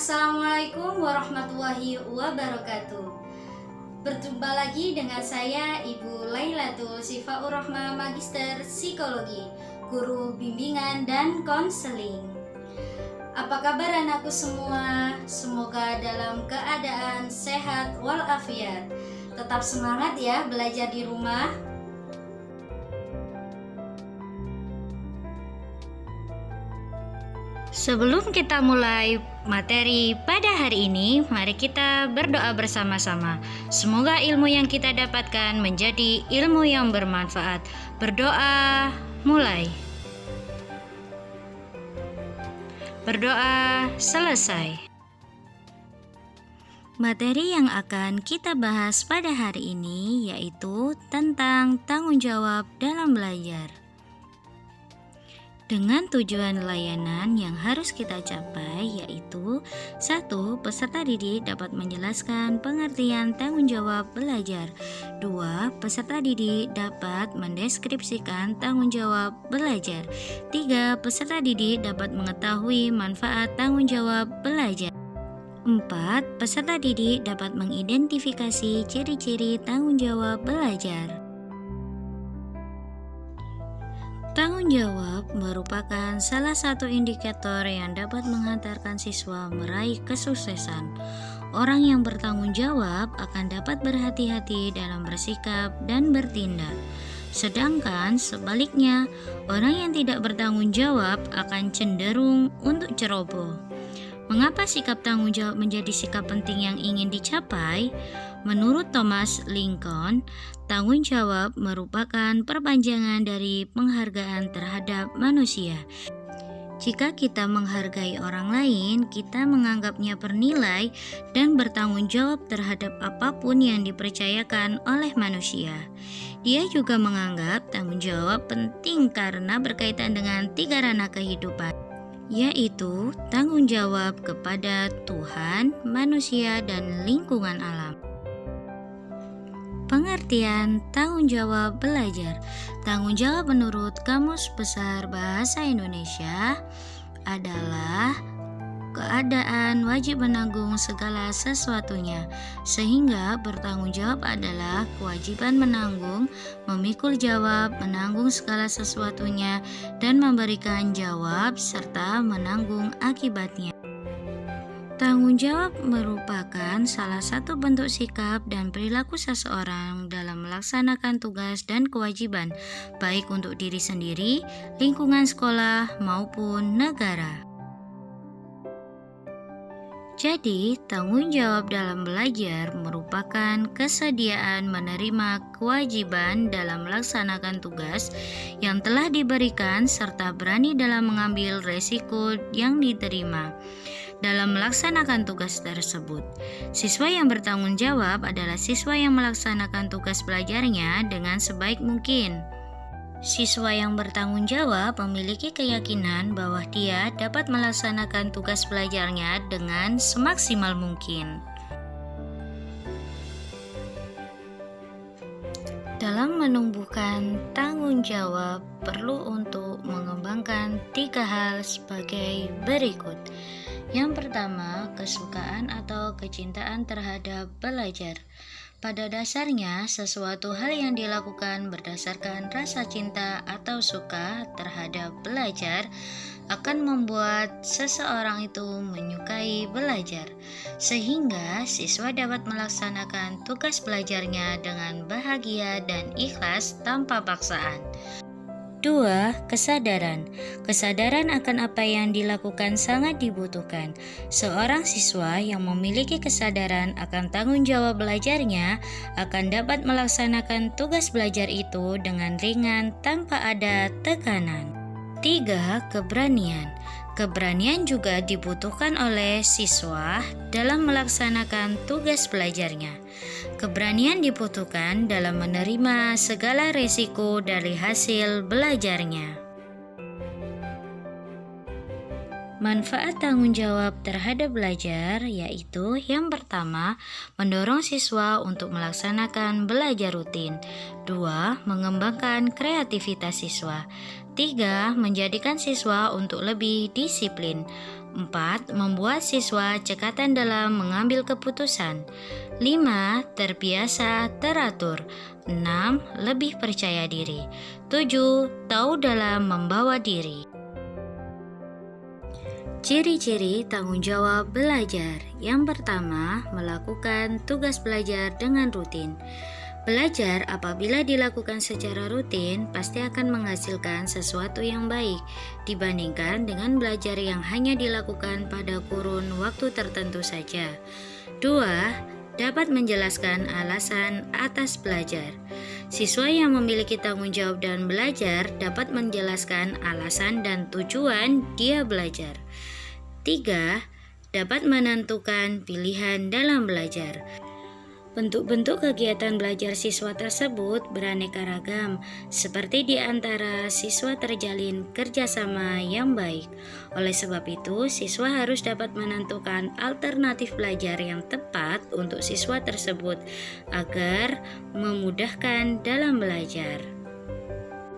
Assalamualaikum warahmatullahi wabarakatuh. Berjumpa lagi dengan saya Ibu Lailatul Sifaur Rahma, Magister Psikologi, Guru Bimbingan dan Konseling. Apa kabar anakku semua? Semoga dalam keadaan sehat walafiat. Tetap semangat ya belajar di rumah. Sebelum kita mulai materi pada hari ini, mari kita berdoa bersama-sama. Semoga ilmu yang kita dapatkan menjadi ilmu yang bermanfaat. Berdoa mulai. Berdoa selesai. Materi yang akan kita bahas pada hari ini yaitu tentang tanggung jawab dalam belajar. Dengan tujuan layanan yang harus kita capai yaitu 1. Peserta didik dapat menjelaskan pengertian tanggung jawab belajar. 2. Peserta didik dapat mendeskripsikan tanggung jawab belajar. 3. Peserta didik dapat mengetahui manfaat tanggung jawab belajar. 4. Peserta didik dapat mengidentifikasi ciri-ciri tanggung jawab belajar. Tanggung jawab merupakan salah satu indikator yang dapat menghantarkan siswa meraih kesuksesan. Orang yang bertanggung jawab akan dapat berhati-hati dalam bersikap dan bertindak. Sedangkan sebaliknya, orang yang tidak bertanggung jawab akan cenderung untuk ceroboh. Mengapa sikap tanggung jawab menjadi sikap penting yang ingin dicapai? Menurut Thomas Lincoln, tanggung jawab merupakan perpanjangan dari penghargaan terhadap manusia. Jika kita menghargai orang lain, kita menganggapnya bernilai dan bertanggung jawab terhadap apapun yang dipercayakan oleh manusia. Dia juga menganggap tanggung jawab penting karena berkaitan dengan 3 ranah kehidupan, yaitu tanggung jawab kepada Tuhan, manusia, dan lingkungan alam. Pengertian tanggung jawab belajar. Tanggung jawab menurut Kamus Besar Bahasa Indonesia adalah keadaan wajib menanggung segala sesuatunya, sehingga bertanggung jawab adalah kewajiban menanggung, memikul jawab, menanggung segala sesuatunya, dan memberikan jawab serta menanggung akibatnya. Tanggung jawab merupakan salah satu bentuk sikap dan perilaku seseorang dalam melaksanakan tugas dan kewajiban, baik untuk diri sendiri, lingkungan sekolah, maupun negara. Jadi, tanggung jawab dalam belajar merupakan kesediaan menerima kewajiban dalam melaksanakan tugas yang telah diberikan serta berani dalam mengambil resiko yang diterima dalam melaksanakan tugas tersebut. Siswa yang bertanggung jawab adalah siswa yang melaksanakan tugas belajarnya dengan sebaik mungkin. Siswa yang bertanggung jawab memiliki keyakinan bahwa dia dapat melaksanakan tugas belajarnya dengan semaksimal mungkin. Dalam menumbuhkan tanggung jawab, perlu untuk mengembangkan 3 hal sebagai berikut. Yang pertama, kesukaan atau kecintaan terhadap belajar. Pada dasarnya, sesuatu hal yang dilakukan berdasarkan rasa cinta atau suka terhadap belajar akan membuat seseorang itu menyukai belajar, sehingga siswa dapat melaksanakan tugas belajarnya dengan bahagia dan ikhlas tanpa paksaan. 2. Kesadaran. Kesadaran akan apa yang dilakukan sangat dibutuhkan. Seorang siswa yang memiliki kesadaran akan tanggung jawab belajarnya akan dapat melaksanakan tugas belajar itu dengan ringan tanpa ada tekanan. 3. Keberanian. Keberanian juga dibutuhkan oleh siswa dalam melaksanakan tugas belajarnya. Keberanian dibutuhkan dalam menerima segala risiko dari hasil belajarnya. Manfaat tanggung jawab terhadap belajar yaitu yang pertama, mendorong siswa untuk melaksanakan belajar rutin. 2. Mengembangkan kreativitas siswa. 3. Menjadikan siswa untuk lebih disiplin. 4. Membuat siswa cekatan dalam mengambil keputusan. 5. Terbiasa teratur. 6. Lebih percaya diri. 7. Tahu dalam membawa diri. Ciri-ciri tanggung jawab belajar. Yang pertama, melakukan tugas belajar dengan rutin. Belajar apabila dilakukan secara rutin pasti akan menghasilkan sesuatu yang baik dibandingkan dengan belajar yang hanya dilakukan pada kurun waktu tertentu saja. 2. Dapat menjelaskan alasan atas belajar. Siswa yang memiliki tanggung jawab dan belajar dapat menjelaskan alasan dan tujuan dia belajar. 3. Dapat menentukan pilihan dalam belajar. Bentuk-bentuk kegiatan belajar siswa tersebut beraneka ragam, seperti di antara siswa terjalin kerjasama yang baik. Oleh sebab itu, siswa harus dapat menentukan alternatif belajar yang tepat untuk siswa tersebut agar memudahkan dalam belajar.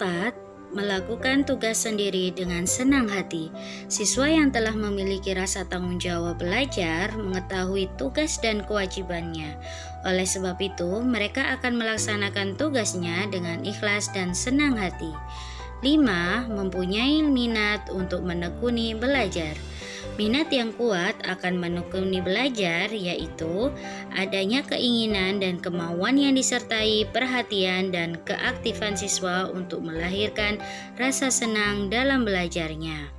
4. Melakukan tugas sendiri dengan senang hati. Siswa yang telah memiliki rasa tanggung jawab belajar mengetahui tugas dan kewajibannya. Oleh sebab itu, mereka akan melaksanakan tugasnya dengan ikhlas dan senang hati. 5. Mempunyai minat untuk menekuni belajar. Minat yang kuat akan menekuni belajar yaitu adanya keinginan dan kemauan yang disertai perhatian dan keaktifan siswa untuk melahirkan rasa senang dalam belajarnya.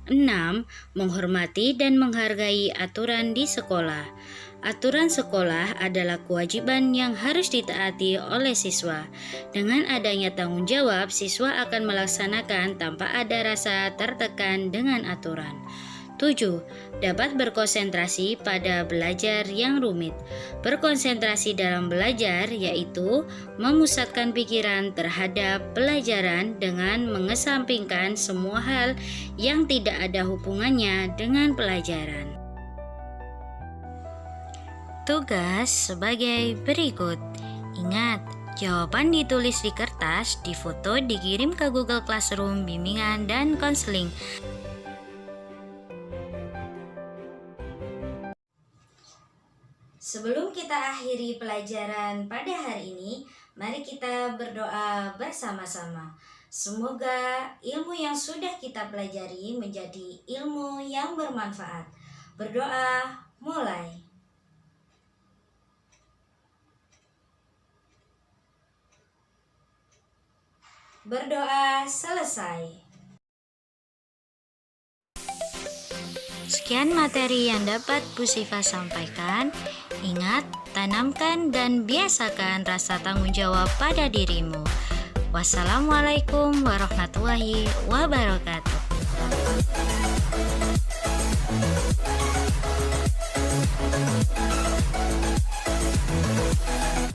6. Menghormati dan menghargai aturan di sekolah. Aturan sekolah adalah kewajiban yang harus ditaati oleh siswa. Dengan adanya tanggung jawab, siswa akan melaksanakan tanpa ada rasa tertekan dengan aturan. 7. Dapat berkonsentrasi pada belajar yang rumit. Berkonsentrasi dalam belajar yaitu memusatkan pikiran terhadap pelajaran dengan mengesampingkan semua hal yang tidak ada hubungannya dengan pelajaran. Tugas sebagai berikut. Ingat, jawaban ditulis di kertas, difoto, dikirim ke Google Classroom, bimbingan, dan konseling. Sebelum kita akhiri pelajaran pada hari ini, mari kita berdoa bersama-sama. Semoga ilmu yang sudah kita pelajari menjadi ilmu yang bermanfaat. Berdoa mulai. Berdoa selesai. Sekian materi yang dapat Bu Syifa sampaikan. Ingat, tanamkan dan biasakan rasa tanggung jawab pada dirimu. Wassalamualaikum warahmatullahi wabarakatuh.